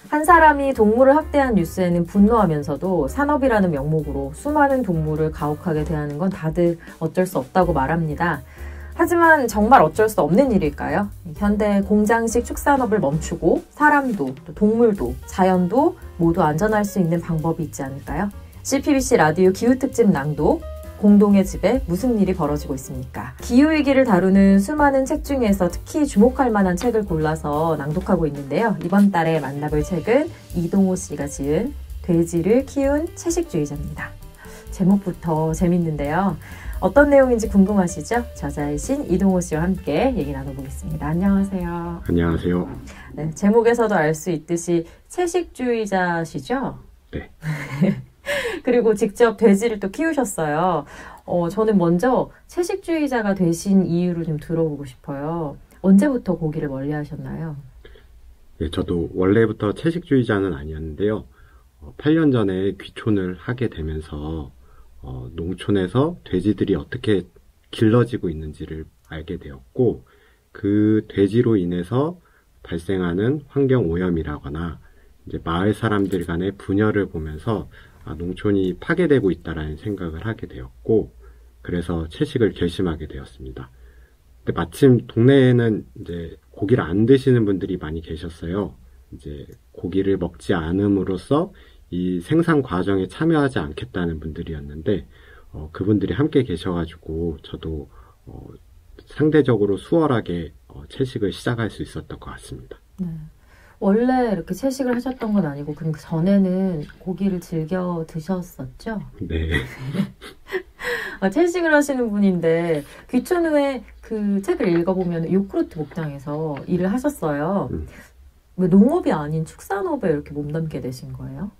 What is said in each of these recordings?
한 사람이 동물을 학대한 뉴스에는 분노하면서도 산업이라는 명목으로 수많은 동물을 가혹하게 대하는 건 다들 어쩔 수 없다고 말합니다. 하지만 정말 어쩔 수 없는 일일까요? 현대 공장식 축산업을 멈추고 사람도, 또 동물도, 자연도 모두 안전할 수 있는 방법이 있지 않을까요? CPBC 라디오 기후특집 낭독, 공동의 집에 무슨 일이 벌어지고 있습니까? 기후위기를 다루는 수많은 책 중에서 특히 주목할 만한 책을 골라서 낭독하고 있는데요. 이번 달에 만나볼 책은 이동호 씨가 지은 돼지를 키운 채식주의자입니다. 제목부터 재밌는데요. 어떤 내용인지 궁금하시죠? 저자이신 이동호 씨와 함께 얘기 나눠보겠습니다. 안녕하세요. 안녕하세요. 네, 제목에서도 알 수 있듯이 채식주의자시죠? 네. 그리고 직접 돼지를 또 키우셨어요. 저는 먼저 채식주의자가 되신 이유를 좀 들어보고 싶어요. 언제부터 고기를 멀리 하셨나요? 네, 저도 원래부터 채식주의자는 아니었는데요. 8년 전에 귀촌을 하게 되면서 농촌에서 돼지들이 어떻게 길러지고 있는지를 알게 되었고, 그 돼지로 인해서 발생하는 환경 오염이라거나 이제 마을 사람들 간의 분열을 보면서 농촌이 파괴되고 있다라는 생각을 하게 되었고, 그래서 채식을 결심하게 되었습니다. 근데 마침 동네에는 이제 고기를 안 드시는 분들이 많이 계셨어요. 이제 고기를 먹지 않음으로써 이 생산 과정에 참여하지 않겠다는 분들이었는데, 그분들이 함께 계셔가지고 저도 상대적으로 수월하게 채식을 시작할 수 있었던 것 같습니다. 네. 원래 이렇게 채식을 하셨던 건 아니고 그럼 그 전에는 고기를 즐겨 드셨었죠? 네. 채식을 하시는 분인데 귀촌 후에 그 책을 읽어보면 요구르트 목장에서 일을 하셨어요. 왜 농업이 아닌 축산업에 이렇게 몸담게 되신 거예요?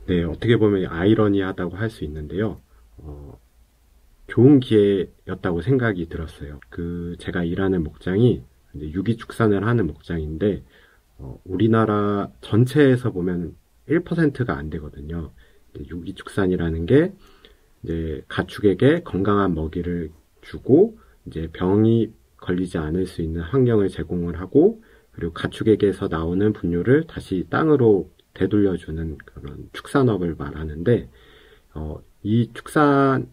네, 어떻게 보면 아이러니하다고 할 수 있는데요. 좋은 기회였다고 생각이 들었어요. 제가 일하는 목장이 이제 유기축산을 하는 목장인데, 우리나라 전체에서 보면 1%가 안 되거든요. 유기축산이라는 게 이제 가축에게 건강한 먹이를 주고 이제 병이 걸리지 않을 수 있는 환경을 제공을 하고, 그리고 가축에게서 나오는 분유를 다시 땅으로 되돌려주는 그런 축산업을 말하는데, 이 축산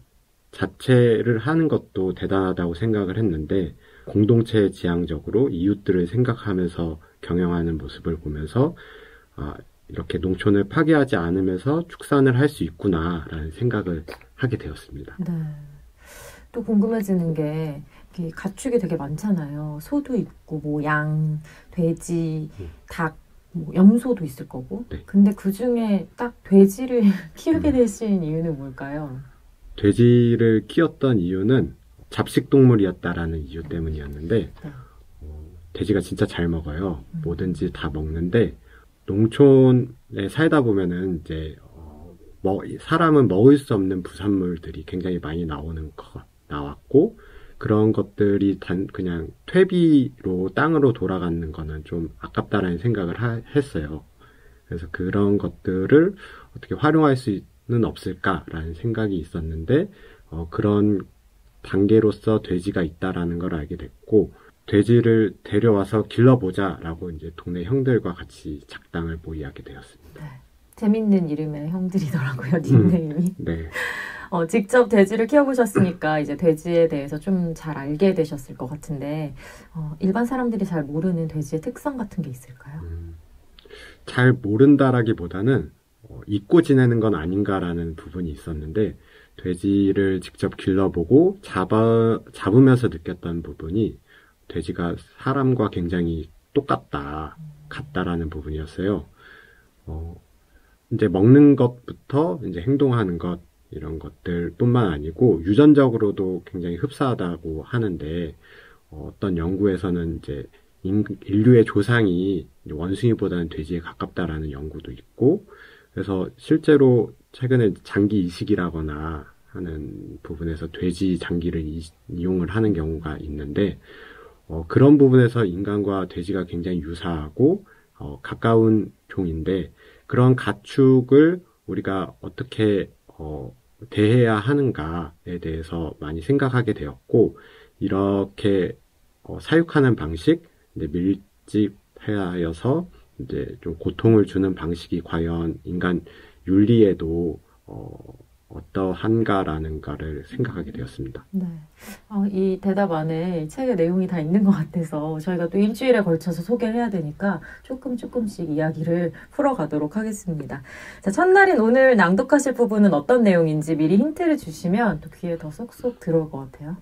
자체를 하는 것도 대단하다고 생각을 했는데, 공동체 지향적으로 이웃들을 생각하면서 경영하는 모습을 보면서 이렇게 농촌을 파괴하지 않으면서 축산을 할 수 있구나라는 생각을 하게 되었습니다. 네. 또 궁금해지는 게 가축이 되게 많잖아요. 소도 있고 뭐 양, 돼지, 닭, 뭐 염소도 있을 거고. 네. 근데 그중에 딱 돼지를 키우게 되신 이유는 뭘까요? 돼지를 키웠던 이유는 잡식동물이었다라는 이유 때문이었는데, 돼지가 진짜 잘 먹어요. 뭐든지 다 먹는데, 농촌에 살다 보면은 이제 사람은 먹을 수 없는 부산물들이 굉장히 많이 나왔고, 그런 것들이 그냥 퇴비로 땅으로 돌아가는 거는 좀 아깝다라는 생각을 했어요. 그래서 그런 것들을 어떻게 활용할 수는 없을까라는 생각이 있었는데, 그런 단계로서 돼지가 있다라는 걸 알게 됐고, 돼지를 데려와서 길러보자라고 이제 동네 형들과 같이 작당을 모의하게 되었습니다. 네. 재밌는 이름의 형들이더라고요, 닉네임이. 네. 직접 돼지를 키워보셨으니까 이제 돼지에 대해서 좀 잘 알게 되셨을 것 같은데, 일반 사람들이 잘 모르는 돼지의 특성 같은 게 있을까요? 잘 모른다라기보다는 잊고 지내는 건 아닌가라는 부분이 있었는데, 돼지를 직접 길러보고 잡으면서 느꼈던 부분이 돼지가 사람과 굉장히 같다라는 부분이었어요. 이제 먹는 것부터 이제 행동하는 것, 이런 것들뿐만 아니고 유전적으로도 굉장히 흡사하다고 하는데, 어떤 연구에서는 이제 인류의 조상이 원숭이보다는 돼지에 가깝다라는 연구도 있고, 그래서 실제로 최근에 장기 이식이라거나 하는 부분에서 돼지 장기를 이용을 하는 경우가 있는데, 그런 부분에서 인간과 돼지가 굉장히 유사하고 가까운 종인데, 그런 가축을 우리가 어떻게 대해야 하는가에 대해서 많이 생각하게 되었고, 이렇게 사육하는 방식, 밀집하여서 이제 좀 고통을 주는 방식이 과연 인간 윤리에도 어떠한가라는가를 생각하게 되었습니다. 네. 이 대답 안에 책의 내용이 다 있는 것 같아서 저희가 또 일주일에 걸쳐서 소개를 해야 되니까 조금씩 이야기를 풀어가도록 하겠습니다. 자, 첫날인 오늘 낭독하실 부분은 어떤 내용인지 미리 힌트를 주시면 또 귀에 더 쏙쏙 들어올 것 같아요.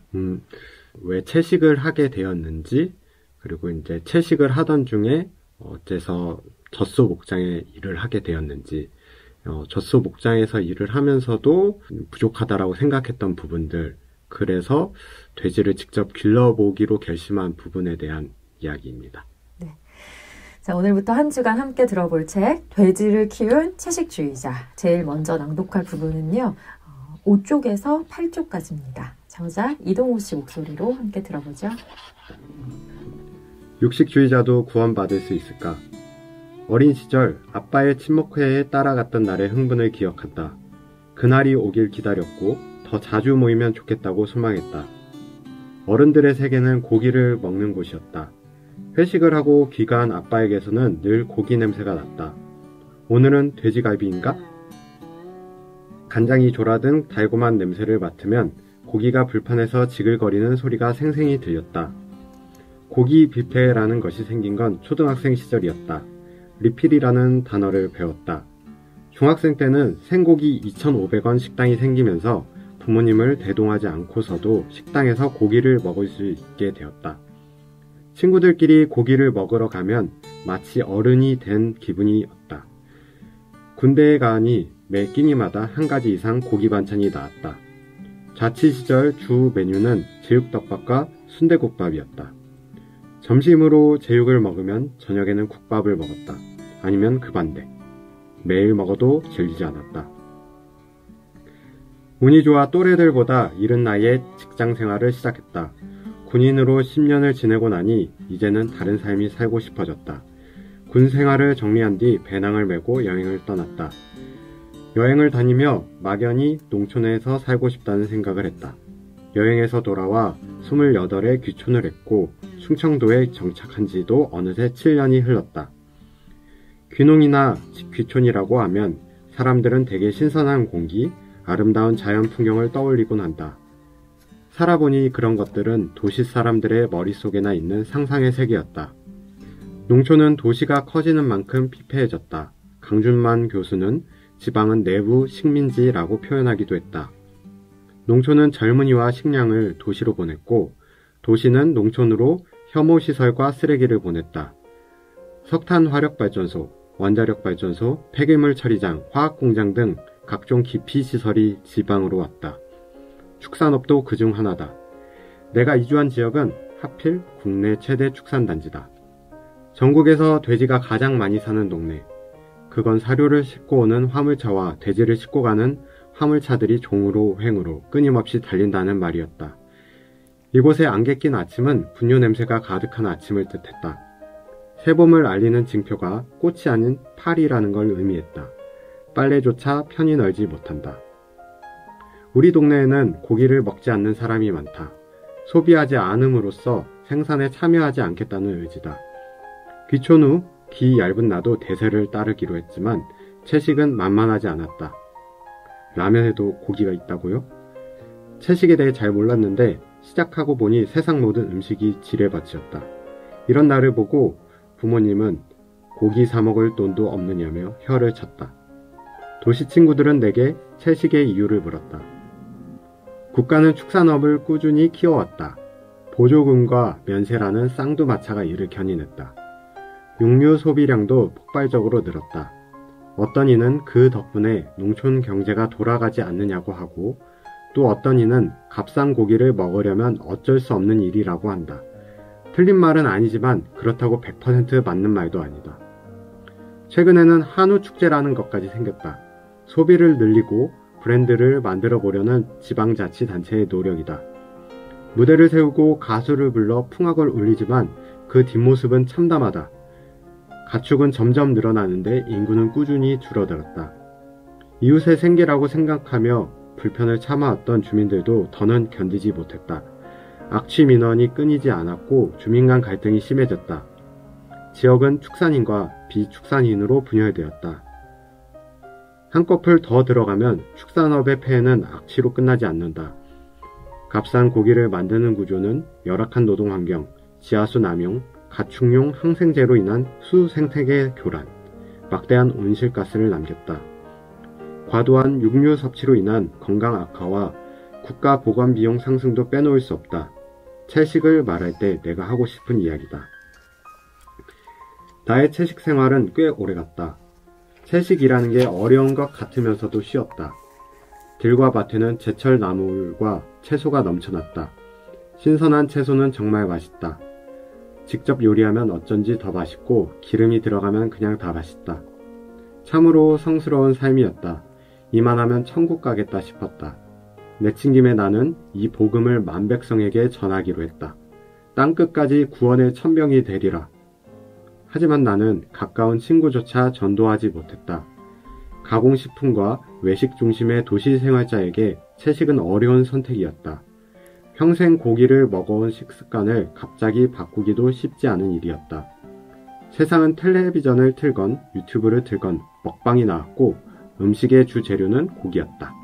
왜 채식을 하게 되었는지, 그리고 이제 채식을 하던 중에 어째서 젖소 목장에 일을 하게 되었는지, 젖소 목장에서 일을 하면서도 부족하다라고 생각했던 부분들, 그래서 돼지를 직접 길러보기로 결심한 부분에 대한 이야기입니다. 네. 자, 오늘부터 한 주간 함께 들어볼 책, 돼지를 키운 채식주의자. 제일 먼저 낭독할 부분은요, 5쪽에서 8쪽까지입니다. 저자 이동호 씨 목소리로 함께 들어보죠. 육식주의자도 구원받을 수 있을까? 어린 시절 아빠의 친목회에 따라갔던 날의 흥분을 기억한다. 그날이 오길 기다렸고 더 자주 모이면 좋겠다고 소망했다. 어른들의 세계는 고기를 먹는 곳이었다. 회식을 하고 귀가한 아빠에게서는 늘 고기 냄새가 났다. 오늘은 돼지갈비인가? 간장이 졸아든 달콤한 냄새를 맡으면 고기가 불판에서 지글거리는 소리가 생생히 들렸다. 고기 뷔페라는 것이 생긴 건 초등학생 시절이었다. 리필이라는 단어를 배웠다. 중학생 때는 생고기 2,500원 식당이 생기면서 부모님을 대동하지 않고서도 식당에서 고기를 먹을 수 있게 되었다. 친구들끼리 고기를 먹으러 가면 마치 어른이 된 기분이었다. 군대에 가니 매 끼니마다 한 가지 이상 고기 반찬이 나왔다. 자취 시절 주 메뉴는 제육덮밥과 순대국밥이었다. 점심으로 제육을 먹으면 저녁에는 국밥을 먹었다. 아니면 그 반대. 매일 먹어도 질리지 않았다. 운이 좋아 또래들보다 이른 나이에 직장 생활을 시작했다. 군인으로 10년을 지내고 나니 이제는 다른 삶이 살고 싶어졌다. 군 생활을 정리한 뒤 배낭을 메고 여행을 떠났다. 여행을 다니며 막연히 농촌에서 살고 싶다는 생각을 했다. 여행에서 돌아와 28에 귀촌을 했고 충청도에 정착한 지도 어느새 7년이 흘렀다. 귀농이나 귀촌이라고 하면 사람들은 되게 신선한 공기, 아름다운 자연 풍경을 떠올리곤 한다. 살아보니 그런 것들은 도시 사람들의 머릿속에나 있는 상상의 세계였다. 농촌은 도시가 커지는 만큼 피폐해졌다. 강준만 교수는 지방은 내부 식민지라고 표현하기도 했다. 농촌은 젊은이와 식량을 도시로 보냈고 도시는 농촌으로 혐오시설과 쓰레기를 보냈다. 석탄 화력발전소, 원자력발전소, 폐기물 처리장, 화학공장 등 각종 기피시설이 지방으로 왔다. 축산업도 그중 하나다. 내가 이주한 지역은 하필 국내 최대 축산단지다. 전국에서 돼지가 가장 많이 사는 동네. 그건 사료를 싣고 오는 화물차와 돼지를 싣고 가는 화물차들이 종으로 횡으로 끊임없이 달린다는 말이었다. 이곳의 안개 낀 아침은 분뇨 냄새가 가득한 아침을 뜻했다. 새봄을 알리는 징표가 꽃이 아닌 파리라는 걸 의미했다. 빨래조차 편히 널지 못한다. 우리 동네에는 고기를 먹지 않는 사람이 많다. 소비하지 않음으로써 생산에 참여하지 않겠다는 의지다. 귀촌 후 기 얇은 나도 대세를 따르기로 했지만 채식은 만만하지 않았다. 라면에도 고기가 있다고요? 채식에 대해 잘 몰랐는데 시작하고 보니 세상 모든 음식이 지뢰밭이었다. 이런 나를 보고 부모님은 고기 사 먹을 돈도 없느냐며 혀를 쳤다. 도시 친구들은 내게 채식의 이유를 물었다. 국가는 축산업을 꾸준히 키워왔다. 보조금과 면세라는 쌍두마차가 이를 견인했다. 육류 소비량도 폭발적으로 늘었다. 어떤 이는 그 덕분에 농촌 경제가 돌아가지 않느냐고 하고 또 어떤 이는 값싼 고기를 먹으려면 어쩔 수 없는 일이라고 한다. 틀린 말은 아니지만 그렇다고 100% 맞는 말도 아니다. 최근에는 한우 축제라는 것까지 생겼다. 소비를 늘리고 브랜드를 만들어 보려는 지방자치단체의 노력이다. 무대를 세우고 가수를 불러 풍악을 울리지만 그 뒷모습은 참담하다. 가축은 점점 늘어나는데 인구는 꾸준히 줄어들었다. 이웃의 생계라고 생각하며 불편을 참아왔던 주민들도 더는 견디지 못했다. 악취 민원이 끊이지 않았고 주민 간 갈등이 심해졌다. 지역은 축산인과 비축산인으로 분열되었다. 한꺼풀 더 들어가면 축산업의 폐해는 악취로 끝나지 않는다. 값싼 고기를 만드는 구조는 열악한 노동 환경, 지하수 남용, 가축용 항생제로 인한 수생태계 교란, 막대한 온실가스를 남겼다. 과도한 육류 섭취로 인한 건강 악화와 국가 보건 비용 상승도 빼놓을 수 없다. 채식을 말할 때 내가 하고 싶은 이야기다. 나의 채식 생활은 꽤 오래갔다. 채식이라는 게 어려운 것 같으면서도 쉬웠다. 들과 밭에는 제철 나물과 채소가 넘쳐났다. 신선한 채소는 정말 맛있다. 직접 요리하면 어쩐지 더 맛있고 기름이 들어가면 그냥 다 맛있다. 참으로 성스러운 삶이었다. 이만하면 천국 가겠다 싶었다. 내친김에 나는 이 복음을 만백성에게 전하기로 했다. 땅끝까지 구원의 천병이 되리라. 하지만 나는 가까운 친구조차 전도하지 못했다. 가공식품과 외식 중심의 도시 생활자에게 채식은 어려운 선택이었다. 평생 고기를 먹어온 식습관을 갑자기 바꾸기도 쉽지 않은 일이었다. 세상은 텔레비전을 틀건 유튜브를 틀건 먹방이 나왔고 음식의 주 재료는 고기였다.